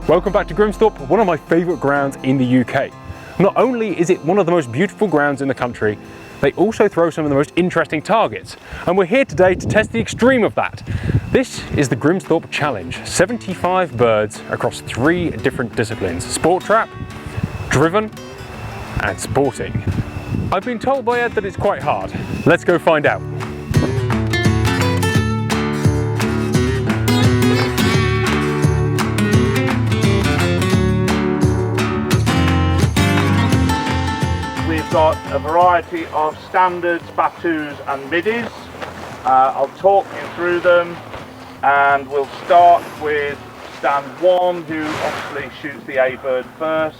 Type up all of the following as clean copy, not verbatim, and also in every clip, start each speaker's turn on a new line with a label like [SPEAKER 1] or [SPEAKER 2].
[SPEAKER 1] Welcome back to Grimsthorpe, one of my favourite grounds in the UK. Not only is it one of the most beautiful grounds in the country, they also throw some of the most interesting targets. And we're here today to test the extreme of that. This is the Grimsthorpe Challenge. 75 birds across 3 different disciplines: sport trap, driven, and sporting. I've been told by Ed that it's quite hard. Let's go find out.
[SPEAKER 2] We've got a variety of standards, battus and middies. I'll talk you through them, and we'll start with stand 1, who obviously shoots the A bird first,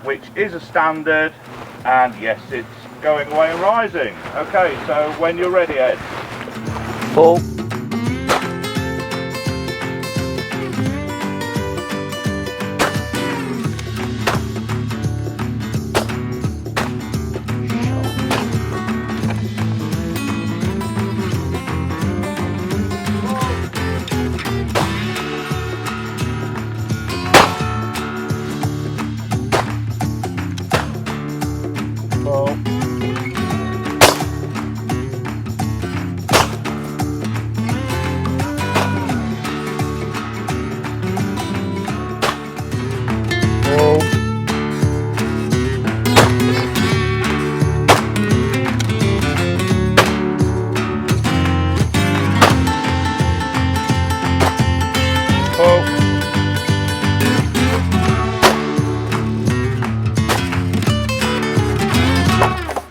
[SPEAKER 2] which is a standard, and yes, it's going away and rising. Okay, so when you're ready, Ed.
[SPEAKER 3] Pull.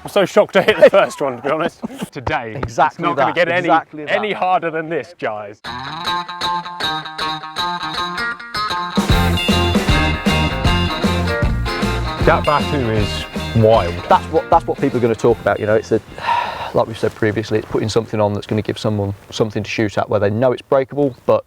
[SPEAKER 1] I'm so shocked to hit the first one, to be honest. Today,
[SPEAKER 3] Exactly
[SPEAKER 1] it's not going to get any harder than this, guys. That battu is wild.
[SPEAKER 3] That's what people are going to talk about. You know, it's like we've said previously, it's putting something on that's going to give someone something to shoot at where they know it's breakable, but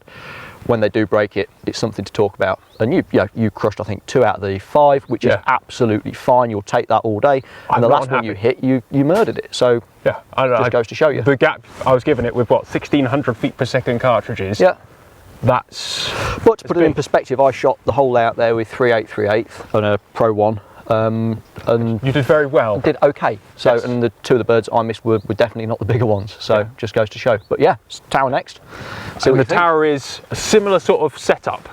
[SPEAKER 3] when they do break it, it's something to talk about. And you crushed, I think, 2 out of the 5, which is absolutely fine. You'll take that all day. And the last one you hit, you murdered it. So
[SPEAKER 1] yeah, I know,
[SPEAKER 3] just goes to show you.
[SPEAKER 1] The gap I was giving it with, what, 1600 feet per second cartridges.
[SPEAKER 3] Yeah.
[SPEAKER 1] That's...
[SPEAKER 3] But to put it in perspective, I shot the whole layout there with 3.8 on a Pro 1. And
[SPEAKER 1] you did very well.
[SPEAKER 3] Did okay. So, yes. And the 2 of the birds I missed were definitely not the bigger ones. So just goes to show. But yeah, tower next.
[SPEAKER 1] So the tower is a similar sort of setup.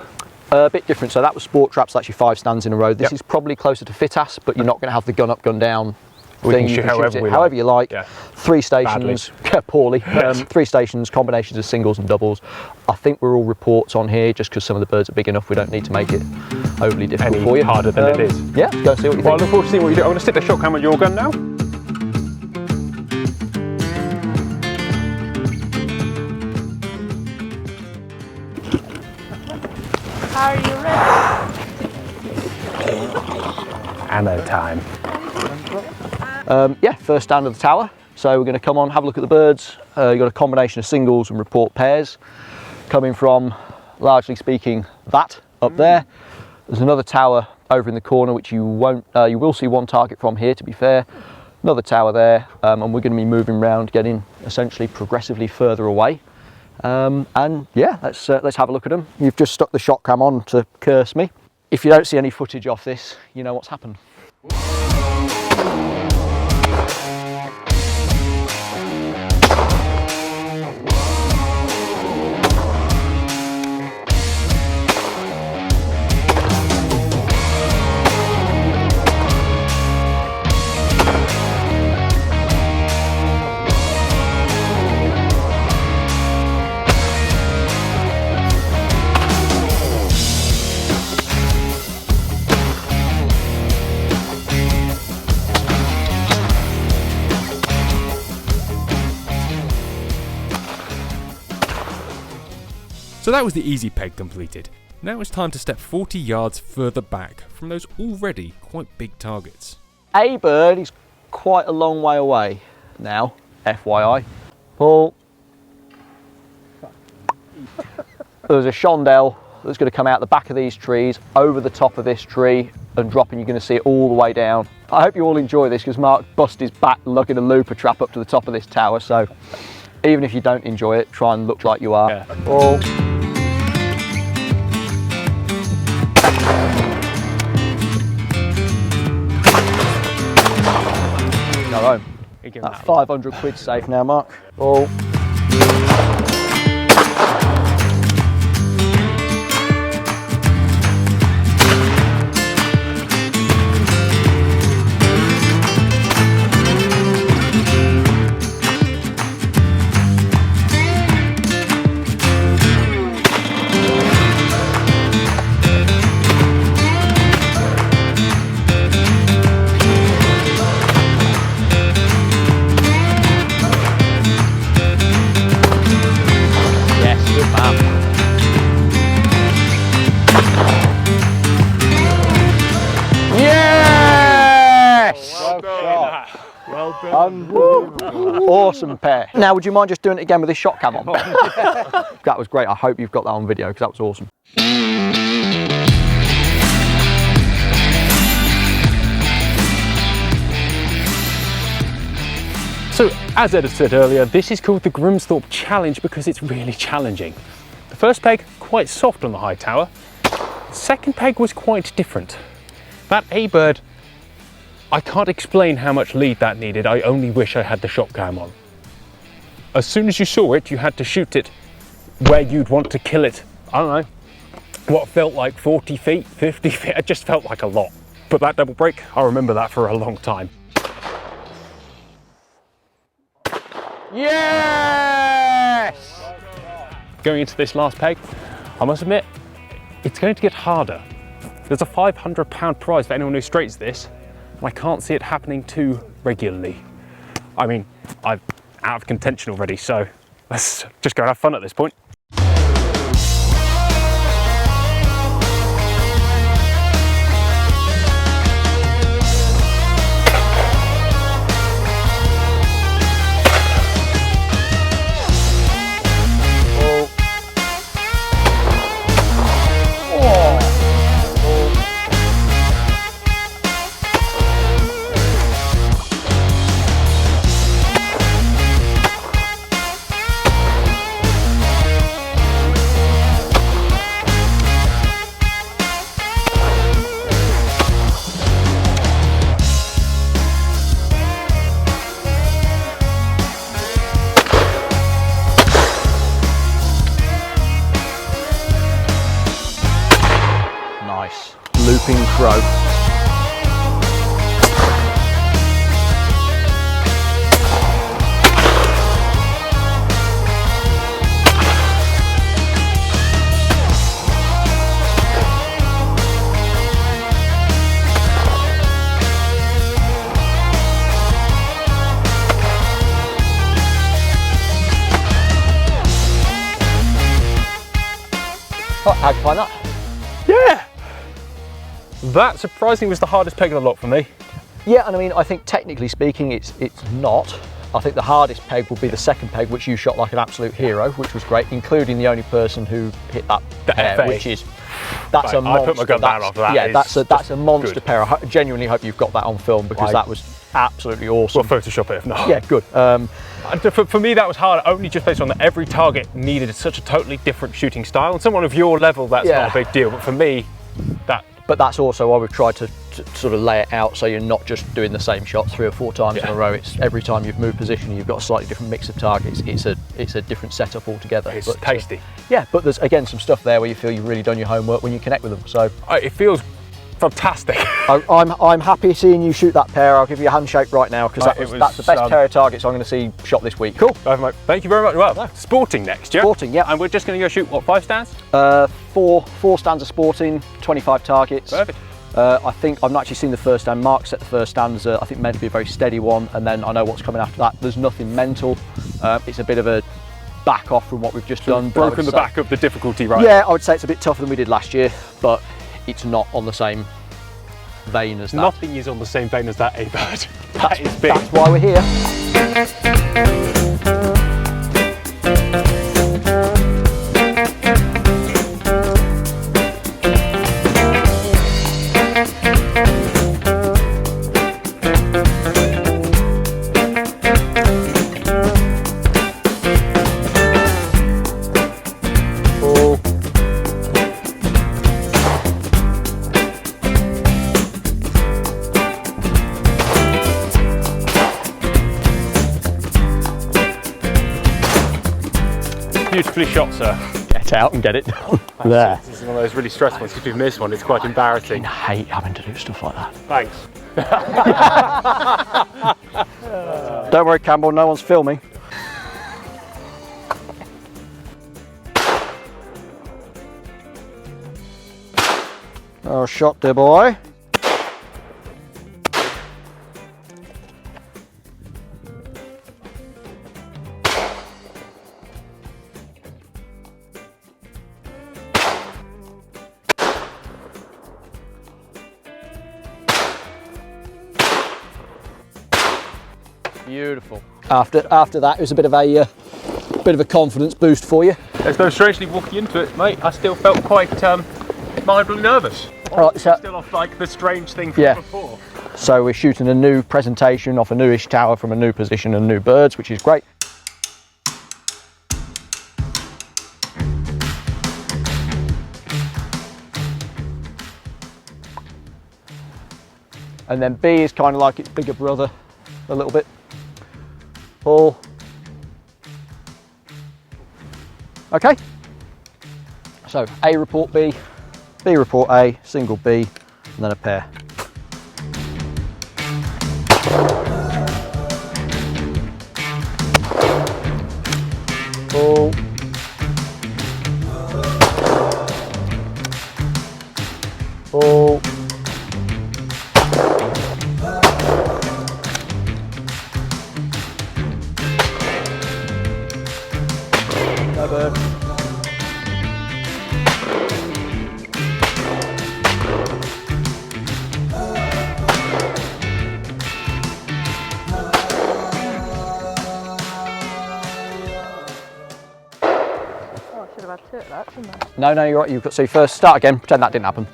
[SPEAKER 3] A bit different. So that was sport traps, actually 5 stands in a row. This is probably closer to FITAS, but you're not going to have the gun up, gun down.
[SPEAKER 1] We can shoot
[SPEAKER 3] however you like.
[SPEAKER 1] Yeah.
[SPEAKER 3] 3 stations, poorly. 3 stations, combinations of singles and doubles. I think we're all reports on here just because some of the birds are big enough. We don't need to make it overly difficult for you.
[SPEAKER 1] Harder than it is.
[SPEAKER 3] Yeah, go and see what you think.
[SPEAKER 1] Well, I look forward to seeing what you do. I'm going to stick the shot cam on your gun now.
[SPEAKER 4] Are you ready?
[SPEAKER 1] Ammo time.
[SPEAKER 3] Yeah, first stand of the tower. So we're going to come on, have a look at the birds. You've got a combination of singles and report pairs coming from, largely speaking, that up there. There's another tower over in the corner which you will see 1 target from here, to be fair. Another tower there, and we're going to be moving around, getting essentially progressively further away. And yeah, let's have a look at them. You've just stuck the shot cam on to curse me. If you don't see any footage off this, you know what's happened.
[SPEAKER 5] So that was the easy peg completed. Now it's time to step 40 yards further back from those already quite big targets.
[SPEAKER 3] A bird is quite a long way away now, FYI. Pull. There's a shondell that's going to come out the back of these trees, over the top of this tree and drop, and you're going to see it all the way down. I hope you all enjoy this because Mark bust his back lugging a looper trap up to the top of this tower, so even if you don't enjoy it, try and look like you are.
[SPEAKER 1] Yeah.
[SPEAKER 3] Pull. tower home.
[SPEAKER 1] You give
[SPEAKER 3] That's
[SPEAKER 1] that
[SPEAKER 3] 500 quid safe now, Mark. Oh. Awesome pair. Now, would you mind just doing it again with this shot cam on? That was great. I hope you've got that on video because that was awesome.
[SPEAKER 1] So, as Ed said earlier, this is called the Grimsthorpe Challenge because it's really challenging. The first peg, quite soft on the high tower. The second peg was quite different. That A-bird, I can't explain how much lead that needed. I only wish I had the shot cam on. As soon as you saw it, you had to shoot it where you'd want to kill it. I don't know, what felt like 40 feet, 50 feet, it just felt like a lot. But that double break, I remember that for a long time.
[SPEAKER 3] Yes!
[SPEAKER 1] Going into this last peg, I must admit, it's going to get harder. There's a £500 prize for anyone who straights this, and I can't see it happening too regularly. I mean, I'm out of contention already, so let's just go have fun at this point.
[SPEAKER 3] Nice. Looping crow. Oh, how'd you find that?
[SPEAKER 1] Yeah! That surprisingly was the hardest peg of the lot for me.
[SPEAKER 3] Yeah, and I mean, I think technically speaking, it's not. I think the hardest peg will be the second peg, which you shot like an absolute hero, which was great, including the only person who hit that pair,
[SPEAKER 1] FA.
[SPEAKER 3] which is that's
[SPEAKER 1] Right,
[SPEAKER 3] a monster.
[SPEAKER 1] I put my gun down after that.
[SPEAKER 3] Yeah, that's a monster
[SPEAKER 1] good.
[SPEAKER 3] pair. I genuinely hope you've got that on film because that was absolutely awesome.
[SPEAKER 1] We'll Photoshop it if not.
[SPEAKER 3] Yeah, good.
[SPEAKER 1] And for me, that was hard, only just based on that every target needed such a totally different shooting style. And someone of your level, that's
[SPEAKER 3] Yeah.
[SPEAKER 1] not a big deal. But for me, that.
[SPEAKER 3] But that's also why we've tried to sort of lay it out so you're not just doing the same shot 3 or 4 times in a row. It's every time you've moved position, you've got a slightly different mix of targets. It's a different setup altogether.
[SPEAKER 1] It's
[SPEAKER 3] but,
[SPEAKER 1] tasty.
[SPEAKER 3] Yeah, but there's again some stuff there where you feel you've really done your homework when you connect with them. So
[SPEAKER 1] It feels fantastic.
[SPEAKER 3] I'm happy seeing you shoot that pair. I'll give you a handshake right now because that's the best pair of targets I'm going to see shot this week. Cool.
[SPEAKER 1] Thank you very much. Well, sporting next, yeah?
[SPEAKER 3] Sporting, yeah.
[SPEAKER 1] And we're just going to go shoot, what, 5 stands?
[SPEAKER 3] 4 stands of sporting, 25 targets.
[SPEAKER 1] Perfect.
[SPEAKER 3] I think I've not actually seen the first stand. Mark set the first stand as I think meant to be a very steady one, and then I know what's coming after that. There's nothing mental. It's a bit of a back off from what we've just done.
[SPEAKER 1] Broken the back of the difficulty, right?
[SPEAKER 3] Yeah, I would say it's a bit tougher than we did last year, but it's not on the same vein as that.
[SPEAKER 1] Nothing is on the same vein as that A-bird. That is big.
[SPEAKER 3] That's why we're here.
[SPEAKER 1] beautifully shot, sir.
[SPEAKER 3] Get out and get it done. There.
[SPEAKER 1] This is one of those really stressful ones. If you've missed one, it's quite embarrassing.
[SPEAKER 3] I hate having to do stuff like that.
[SPEAKER 1] Thanks.
[SPEAKER 3] Don't worry, Campbell, no one's filming. Oh, shot, dear boy. Beautiful. After that, it was a bit of a confidence boost for you.
[SPEAKER 1] As though strangely walking into it, mate, I still felt quite mildly nervous.
[SPEAKER 3] Right, so,
[SPEAKER 1] Still off like the strange thing from
[SPEAKER 3] Yeah.
[SPEAKER 1] before.
[SPEAKER 3] so we're shooting a new presentation off a newish tower from a new position and new birds, which is great. And then B is kind of like its bigger brother a little bit. Pull. Okay. So A report B, B report A, single B, and then a pair. Pull. Pull. No bird.
[SPEAKER 4] Oh, I should have had two at that, shouldn't I?
[SPEAKER 3] No, you're right. You've got, so first start again. Pretend that didn't happen.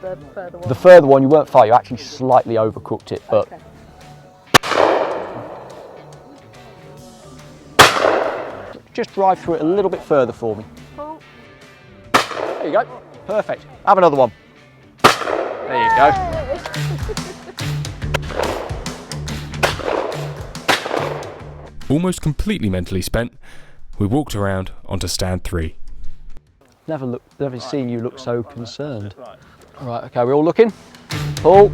[SPEAKER 4] The further one.
[SPEAKER 3] The further one, you weren't far. You actually slightly overcooked it, but
[SPEAKER 4] Okay.
[SPEAKER 3] just drive through it a little bit further for me.
[SPEAKER 4] Pull.
[SPEAKER 3] There you go. Perfect. Have another one. There you go.
[SPEAKER 5] Almost completely mentally spent, we walked around onto stand 3.
[SPEAKER 3] Never seen you look so concerned. Right, okay, we're all looking. Pull.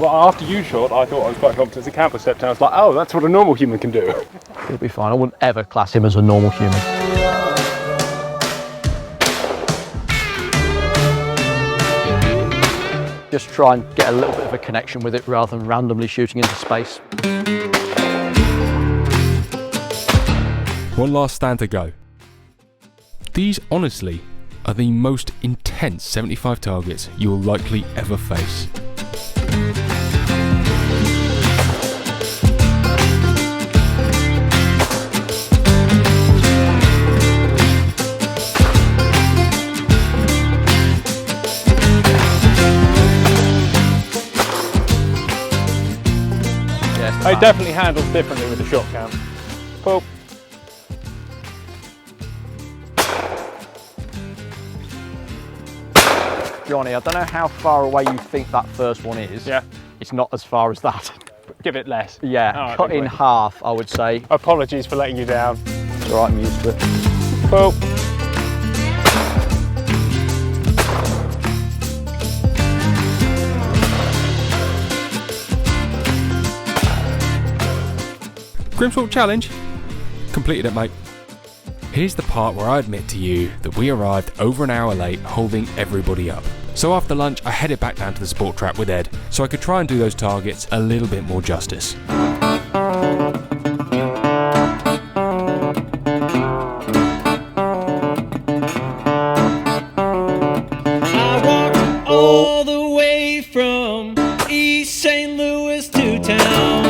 [SPEAKER 1] Well, after you shot, I thought I was quite confident as a camper stepped down. I was like, oh, that's what a normal human can do.
[SPEAKER 3] He'll be fine. I wouldn't ever class him as a normal human. Just try and get a little bit of a connection with it rather than randomly shooting into space.
[SPEAKER 5] One last stand to go. These, honestly, are the most intense 75 targets you'll likely ever face.
[SPEAKER 1] It definitely handles differently with the shot cam. Pull.
[SPEAKER 3] Johnny, I don't know how far away you think that first one is.
[SPEAKER 1] Yeah.
[SPEAKER 3] It's not as far as that.
[SPEAKER 1] Give it less.
[SPEAKER 3] Yeah,
[SPEAKER 1] All right,
[SPEAKER 3] cut
[SPEAKER 1] big
[SPEAKER 3] in
[SPEAKER 1] boy.
[SPEAKER 3] half, I would say.
[SPEAKER 1] Apologies for letting you down.
[SPEAKER 3] It's all right, I'm used to it.
[SPEAKER 1] Pull.
[SPEAKER 5] Grimsthorpe challenge? Completed it, mate. Here's the part where I admit to you that we arrived over an hour late, holding everybody up. So after lunch, I headed back down to the sport trap with Ed, so I could try and do those targets a little bit more justice.
[SPEAKER 6] All the way from East St. Louis to town.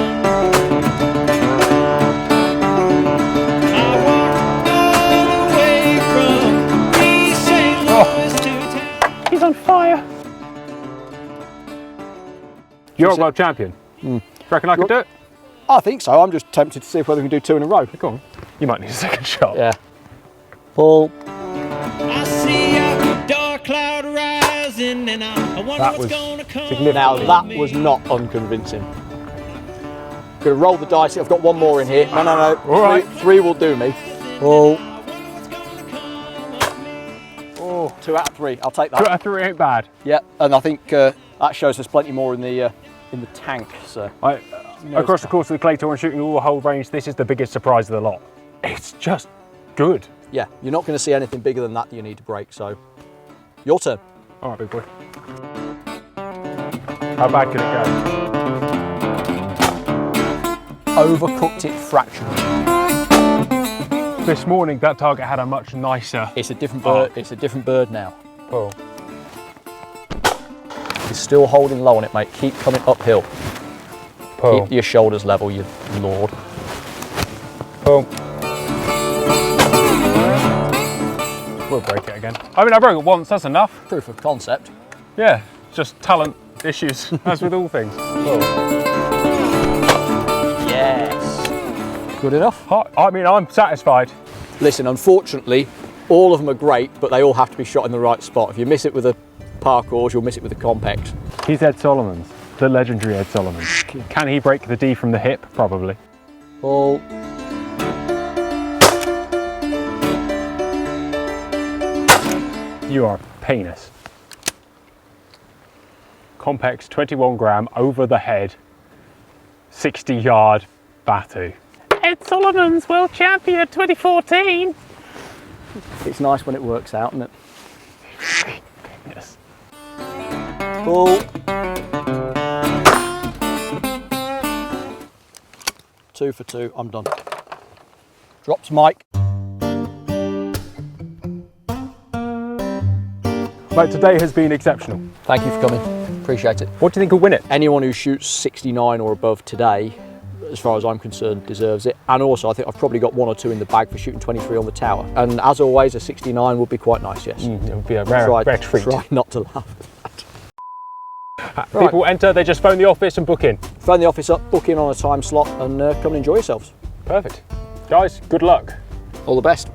[SPEAKER 6] I walked all the way from
[SPEAKER 1] is on fire. You're a world champion. Do you reckon I could do it?
[SPEAKER 3] I think so. I'm just tempted to see whether we can do 2 in a row.
[SPEAKER 1] Go on. You might need a second shot.
[SPEAKER 3] Yeah. Pull.
[SPEAKER 6] I see a dark cloud rising, and I wonder
[SPEAKER 1] That
[SPEAKER 6] what's
[SPEAKER 1] was
[SPEAKER 6] gonna come.
[SPEAKER 1] significant.
[SPEAKER 3] Now that was not unconvincing. Gonna roll the dice. I've got one more in here. No.
[SPEAKER 1] All right.
[SPEAKER 3] Three will do me. Pull.
[SPEAKER 1] Oh.
[SPEAKER 3] 2 out of 3. I'll take
[SPEAKER 1] 2
[SPEAKER 3] that.
[SPEAKER 1] out of 3 ain't bad.
[SPEAKER 3] Yeah, and I think that shows there's plenty more in the tank. So
[SPEAKER 1] Across the course of the clay tour and shooting all the whole range, this is the biggest surprise of the lot. It's just good.
[SPEAKER 3] yeah, you're not going to see anything bigger than that you need to break. So your turn.
[SPEAKER 1] All right, big boy. How bad could it go?
[SPEAKER 3] Overcooked it fractionally.
[SPEAKER 1] This morning, that target had a much nicer.
[SPEAKER 3] It's a different bird. It's a different bird now.
[SPEAKER 1] Oh.
[SPEAKER 3] You're still holding low on it, mate. Keep coming uphill.
[SPEAKER 1] Pull.
[SPEAKER 3] Keep your shoulders level, you lord.
[SPEAKER 1] Pull. We'll break it again. I mean, I broke it once, that's enough.
[SPEAKER 3] Proof of concept.
[SPEAKER 1] Yeah, just talent issues, as with all things.
[SPEAKER 3] Yes. Good enough.
[SPEAKER 1] I mean, I'm satisfied.
[SPEAKER 3] Listen, unfortunately, all of them are great, but they all have to be shot in the right spot. If you miss it with a parkour, you'll miss it with a compact.
[SPEAKER 1] He's Ed Solomons, the legendary Ed Solomons. Can he break the D from the hip? Probably.
[SPEAKER 3] Pull.
[SPEAKER 1] You are a penis. Compex 21 gram over the head, 60-yard Batu. Ed Solomons, world champion 2014.
[SPEAKER 3] It's nice when it works out, isn't it?
[SPEAKER 1] Yes.
[SPEAKER 3] Pull. 2 for 2, I'm done. Drops Mike.
[SPEAKER 1] Mate, today has been exceptional.
[SPEAKER 3] Thank you for coming. Appreciate it.
[SPEAKER 1] What do you think will win it?
[SPEAKER 3] Anyone who shoots 69 or above today, as far as I'm concerned, deserves it. And also, I think I've probably got 1 or 2 in the bag for shooting 23 on the tower. And as always, a 69 would be quite nice, yes.
[SPEAKER 1] It would be a rare treat.
[SPEAKER 3] Try not to laugh.
[SPEAKER 1] People enter, they just phone the office and book in.
[SPEAKER 3] Phone the office up, book in on a time slot, and come and enjoy yourselves.
[SPEAKER 1] Perfect. Guys, good luck.
[SPEAKER 3] All the best.